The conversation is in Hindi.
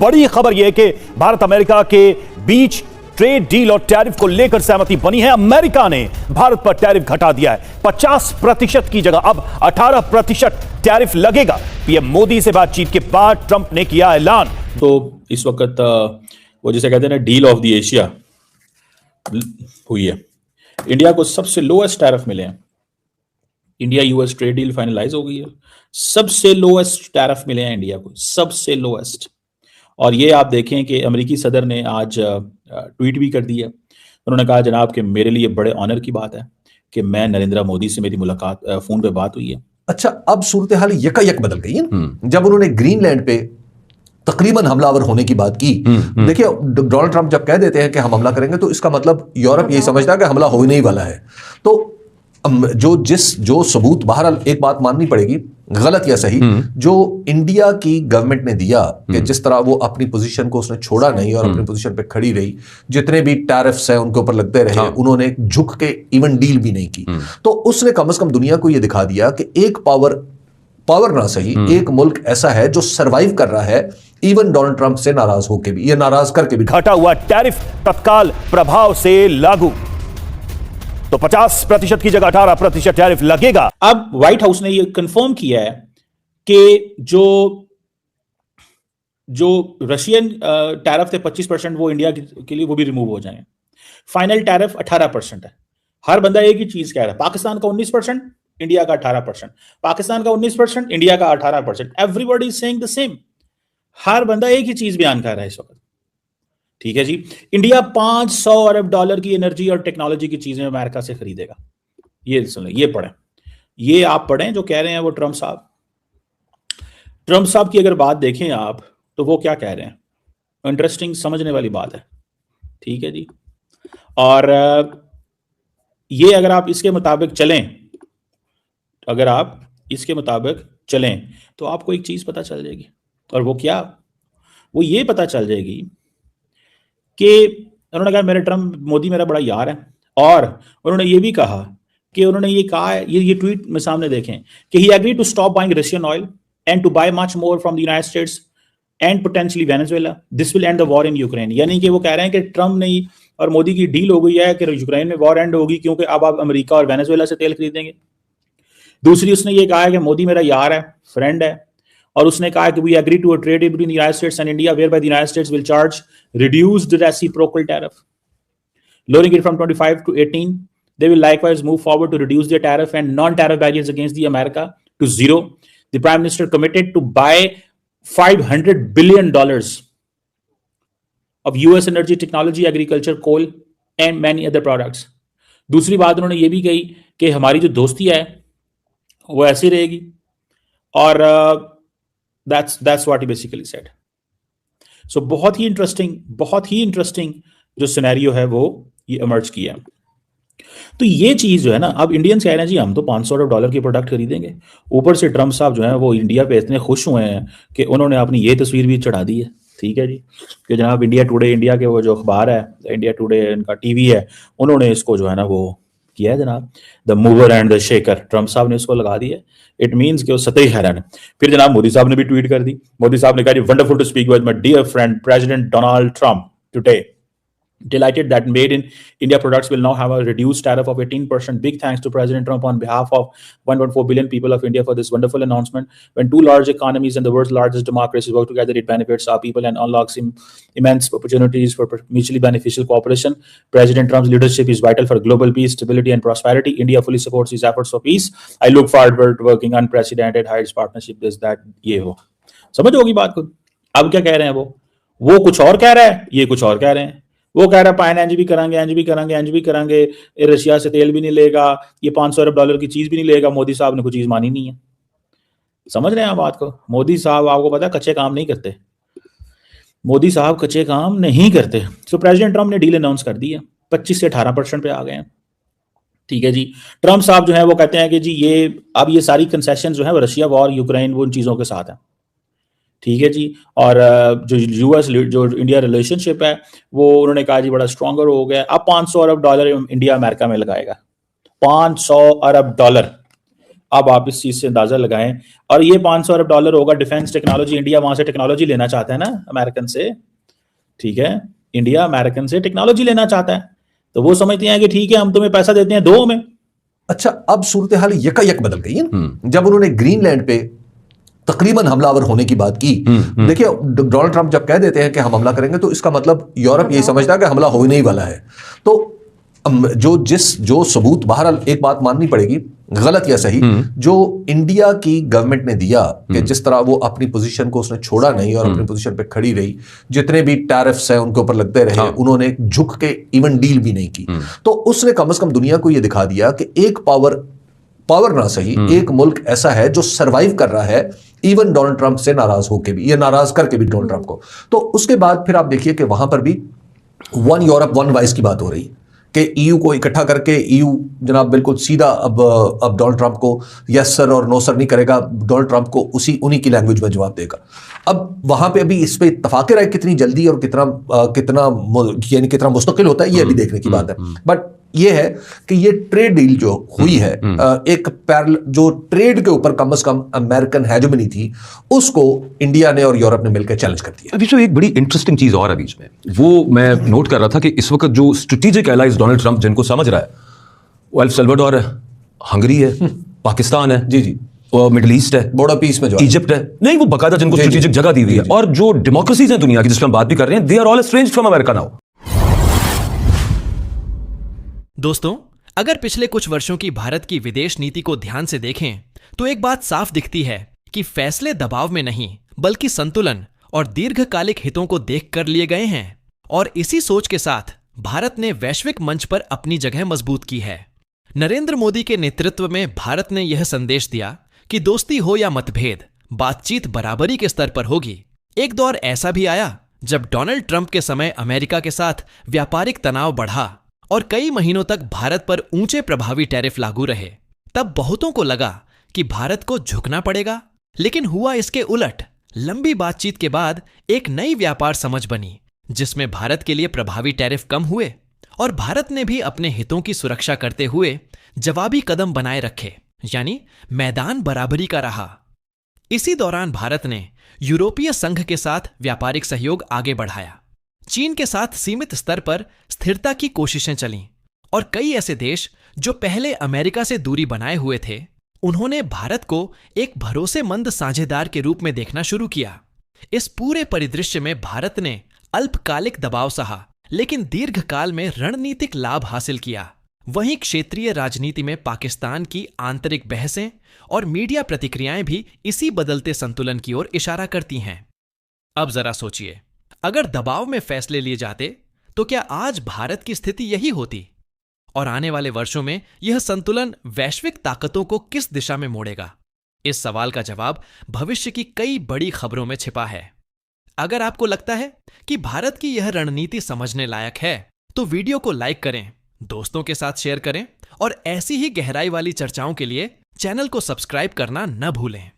बड़ी खबर यह है कि भारत अमेरिका के बीच ट्रेड डील और टैरिफ को लेकर सहमति बनी है। अमेरिका ने भारत पर टैरिफ घटा दिया है। 50% की जगह अब 18% टैरिफ लगेगा। पीएम मोदी से बातचीत के बाद ट्रंप ने किया ऐलान। तो इस वक्त वो जिसे कहते हैं ना, डील ऑफ द एशिया हुई है। इंडिया को सबसे लोएस्ट टैरिफ मिले हैं। India US trade deal finalise हो गई है। सबसे लोएस्ट टैरिफ मिले हैं इंडिया को, सबसे लोएस्ट। और ये आप देखें कि अमेरिकी सदर ने आज ट्वीट भी कर दिया। उन्होंने कहा, जनाब कि मेरे लिए बड़े ऑनर की बात है कि मैं नरेंद्र मोदी से मेरी मुलाकात फोन पे बात हुई है। अच्छा, अब सूरत हाल यकायक बदल गई है। जब उन्होंने ग्रीनलैंड पे तकरीबन हमलावर होने की बात की, देखिए डोनाल्ड ट्रंप जब कह देते हैं कि हम हमला करेंगे, तो इसका मतलब यूरोप ये समझता है कि हमला होने ही वाला है। तो जो सबूत, बहरहाल एक बात माननी पड़ेगी, गलत या सही, जो इंडिया की गवर्नमेंट ने दिया कि जिस तरह वो अपनी पोजीशन को उसने छोड़ा नहीं और अपनी पोजीशन पे खड़ी रही, जितने भी टैरिफ्स हैं उनके ऊपर लगते रहे, उन्होंने झुक के इवन डील भी नहीं की, तो उसने कम से कम दुनिया को ये दिखा दिया कि एक पावर ना सही, एक मुल्क ऐसा है जो सरवाइव कर रहा है इवन डोनाल्ड ट्रंप से नाराज होकर भी, या नाराज करके भी। घटा हुआ टैरिफ तत्काल प्रभाव से लागू, तो 50% की जगह 18% टैरिफ लगेगा। अब व्हाइट हाउस ने यह कंफर्म किया है कि जो रशियन टैरिफ थे 25%, वो इंडिया के लिए वो भी रिमूव हो जाएंगे। फाइनल टैरिफ 18% है। हर बंदा एक ही चीज कह रहा है। पाकिस्तान का 19%, इंडिया का 18%, पाकिस्तान का 19%, इंडिया का 18%। Everybody is saying the same. हर बंदा एक ही चीज बयान कर रहा है इस वक्त। ठीक है जी। इंडिया $500 अरब की एनर्जी और टेक्नोलॉजी की चीजें अमेरिका से खरीदेगा। ये सुन लें, ये पढ़ें, ये आप पढ़ें जो कह रहे हैं वो ट्रंप साहब की अगर बात देखें आप, तो वो क्या कह रहे हैं, इंटरेस्टिंग, समझने वाली बात है। ठीक है जी। और ये अगर आप इसके मुताबिक चलें, तो आपको एक चीज पता चल जाएगी। और वो क्या? वो ये पता चल जाएगी कि उन्होंने कहा मोदी मेरा बड़ा यार है। और उन्होंने ये भी कहा कि उन्होंने ये कहा, ये ट्वीट में सामने देखें कि he agree to stop buying Russian oil and to buy much more from the United States and potentially Venezuela. This will end the war in Ukraine. यानी कि वो कह रहे हैं कि ट्रंप ने और मोदी की डील हो गई है कि यूक्रेन में वॉर एंड होगी, क्योंकि अब आप अमेरिका और वेनेजुएला से तेल खरीदेंगे। दूसरी, उसने ये कहा है कि मोदी मेरा यार है, फ्रेंड है। और उसने कहा कि we agree to a trade between the United States and India whereby the United States will charge reduced reciprocal tariff, lowering it from 25 to 18. They will likewise move forward to reduce their tariff and non-tariff barriers against the America to zero. The Prime Minister committed to buy $500 billion of US energy, technology, agriculture, coal and many other products. दूसरी बात उन्होंने ये भी कही कि हमारी जो दोस्ती है वो ऐसी रहेगी। और that's what he basically said. सो बहुत ही इंटरेस्टिंग जो सिनेरियो है वो ये इमर्ज किया। तो ये चीज जो है ना, अब इंडियंस कह रहे हैं जी हम तो $500 अरब की प्रोडक्ट खरीदेंगे। ऊपर से ट्रंप साहब जो है वो इंडिया पे इतने खुश हुए हैं कि उन्होंने अपनी ये तस्वीर भी चढ़ा दी है। ठीक है जी, कि जनाब इंडिया टुडे, इंडिया के वो जो अखबार है, इंडिया टुडे इनका टीवी है, उन्होंने इसको जो है ना वो किया है जनाब, the mover and the shaker. Trump साहब ने इसको लगा दिया। इट मींस कि वो सतही हैरान है। फिर जनाब मोदी साहब ने भी ट्वीट कर दी। मोदी साहब ने कहा, wonderful to speak with my dear friend president Donald Trump today. Delighted that made in India products will now have a reduced tariff of 18%. Big thanks to President Trump on behalf of 1.4 billion people of India for this wonderful announcement. When two large economies and the world's largest democracies work together, it benefits our people and unlocks immense opportunities for mutually beneficial cooperation. President Trump's leadership is vital for global peace, stability and prosperity. India fully supports these efforts for peace. I look forward to working unprecedented heights partnership this that ये हो। समझ होगी बात को। अब क्या कह रहे हैं वो कुछ और कह रहा है, ये कुछ और कह रहे हैं। वो कह रहा है पाइन एंज भी करेंगे, रशिया से तेल भी नहीं लेगा, ये $500 अरब की चीज भी नहीं लेगा। मोदी साहब ने कोई चीज मानी नहीं है। समझ रहे हैं आप बात को? मोदी साहब आपको पता है कच्चे काम नहीं करते। सो प्रेसिडेंट ट्रंप ने डील अनाउंस कर दी है, 25 से 18% पे आ गए हैं। ठीक है जी। ट्रंप साहब जो है वो कहते हैं कि जी ये सारी कंसेशन जो है वो रशिया वॉर, यूक्रेन, वो उन चीजों के साथ है। ठीक है जी। और जो यूएस जो इंडिया रिलेशनशिप है वो उन्होंने कहा जी बड़ा स्ट्रॉन्गर हो गया। अब $500 अरब इंडिया अमेरिका में लगाएगा। $500 अरब अब आप इस चीज से अंदाजा लगाएं। और ये $500 अरब होगा डिफेंस टेक्नोलॉजी, इंडिया वहां से टेक्नोलॉजी लेना चाहता है ना अमेरिकन से, ठीक है, इंडिया अमेरिकन से टेक्नोलॉजी लेना चाहता है, तो वो समझते हैं कि ठीक है हम तुम्हें पैसा देते हैं, दो हमें। अच्छा, अब सूरत हाल यकायक बदल गई है जब उन्होंने ग्रीनलैंड पे तकरीबन हमलावर होने की बात की। देखिए, डोनाल्ड ट्रंप जब कह देते हैं कि हम हमला करेंगे तो इसका मतलब यूरोप यही समझता है कि हमला होने ही वाला है। तो जो सबूत, बहरहाल एक बात माननी पड़ेगी, गलत या सही, जो इंडिया की गवर्नमेंट ने दिया कि जिस तरह वो अपनी पोजीशन को उसने छोड़ा नहीं और अपनी पोजीशन पे खड़ी रही, जितने भी टैरिफ्स हैं उनके ऊपर लगते रहे, उन्होंने झुक के इवन डील भी नहीं की, तो उसने कम से कम दुनिया को यह दिखा दिया कि एक पावर ना सही, एक मुल्क ऐसा है जो सरवाइव कर रहा है इवन डोनाल्ड ट्रंप से नाराज होकर भी, या नाराज करके भी डोनाल्ड ट्रंप को। तो उसके बाद फिर आप देखिए कि वहां पर भी वन यूरोप वन वॉइस की बात हो रही कि ईयू को इकट्ठा करके, ईयू जनाब बिल्कुल सीधा अब डोनाल्ड ट्रंप को यस सर और नो सर नहीं करेगा, डोनाल्ड ट्रंप को उन्हीं की लैंग्वेज में जवाब देगा। अब वहां पे अभी इस पे इत्तफाक राय कितनी जल्दी और कितना मुस्तकिल होता है, ये अभी देखने की बात है। बट ये है कि ये ट्रेड डील जो हुई है, एक पैरेलल जो ट्रेड के ऊपर कम से कम अमेरिकन हेजेमनी थी, उसको इंडिया ने और यूरोप ने मिलकर चैलेंज कर दिया। अभी जो एक बड़ी इंटरेस्टिंग चीज और है बीच में, वो मैं नोट कर रहा था कि इस वक्त जो स्ट्रेटेजिक एलाइज डोनाल्ड ट्रंप जिनको समझ रहा है, वो एल सल्वाडोर है, हंगरी है, पाकिस्तान है, जी, मिडिल ईस्ट है, बॉर्डर पीस में जो इजिप्ट है, नहीं वो बकायदा जिनको स्ट्रेटेजिक जगह दी हुई है, और जो डेमोक्रेसीज हैं दुनिया की जिस पर हम बात भी कर रहे हैं, they are all estranged from America now. दोस्तों, अगर पिछले कुछ वर्षों की भारत की विदेश नीति को ध्यान से देखें तो एक बात साफ दिखती है कि फैसले दबाव में नहीं बल्कि संतुलन और दीर्घकालिक हितों को देखकर लिए गए हैं। और इसी सोच के साथ भारत ने वैश्विक मंच पर अपनी जगह मजबूत की है। नरेंद्र मोदी के नेतृत्व में भारत ने यह संदेश दिया कि दोस्ती हो या मतभेद, बातचीत बराबरी के स्तर पर होगी। एक दौर ऐसा भी आया जब डोनाल्ड ट्रंप के समय अमेरिका के साथ व्यापारिक तनाव बढ़ा और कई महीनों तक भारत पर ऊंचे प्रभावी टैरिफ लागू रहे। तब बहुतों को लगा कि भारत को झुकना पड़ेगा, लेकिन हुआ इसके उलट। लंबी बातचीत के बाद एक नई व्यापार समझ बनी जिसमें भारत के लिए प्रभावी टैरिफ कम हुए और भारत ने भी अपने हितों की सुरक्षा करते हुए जवाबी कदम बनाए रखे, यानी मैदान बराबरी का रहा। इसी दौरान भारत ने यूरोपीय संघ के साथ व्यापारिक सहयोग आगे बढ़ाया। चीन के साथ सीमित स्तर पर स्थिरता की कोशिशें चलीं और कई ऐसे देश जो पहले अमेरिका से दूरी बनाए हुए थे, उन्होंने भारत को एक भरोसेमंद साझेदार के रूप में देखना शुरू किया। इस पूरे परिदृश्य में भारत ने अल्पकालिक दबाव सहा, लेकिन दीर्घकाल में रणनीतिक लाभ हासिल किया। वहीं क्षेत्रीय राजनीति में पाकिस्तान की आंतरिक बहसें और मीडिया प्रतिक्रियाएं भी इसी बदलते संतुलन की ओर इशारा करती हैं। अब जरा सोचिए, अगर दबाव में फैसले लिए जाते तो क्या आज भारत की स्थिति यही होती? और आने वाले वर्षों में यह संतुलन वैश्विक ताकतों को किस दिशा में मोड़ेगा? इस सवाल का जवाब भविष्य की कई बड़ी खबरों में छिपा है। अगर आपको लगता है कि भारत की यह रणनीति समझने लायक है तो वीडियो को लाइक करें, दोस्तों के साथ शेयर करें और ऐसी ही गहराई वाली चर्चाओं के लिए चैनल को सब्सक्राइब करना न भूलें।